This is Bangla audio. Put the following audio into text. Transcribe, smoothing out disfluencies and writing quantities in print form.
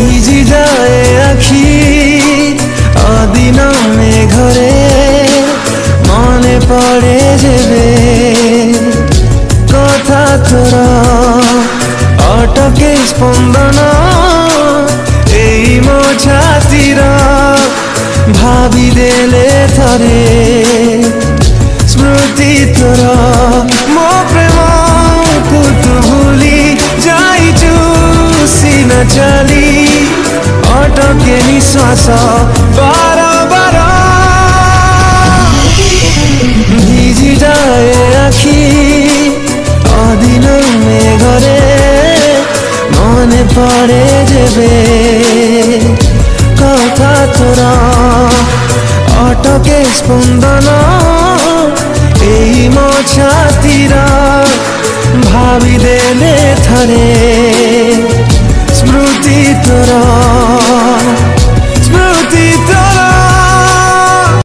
ভিজি যায় আখি অদিনে ঘরে মনে পড়ে যাবে কথা তোর অটকে স্পন্দন এই মো ছাতির ভাবি দেলে থরে স্মৃতি তোর মো প্রেম তু ভুলি যাইছু সিনা চালি অটকে নিশ্বাস বার বার ভিজি যায় আখি অদিনে ঘরে মনে পড়ে যাবে কথা তোর অটকে স্পন্দন এই মো ছাতির ভাবি দেলে থরে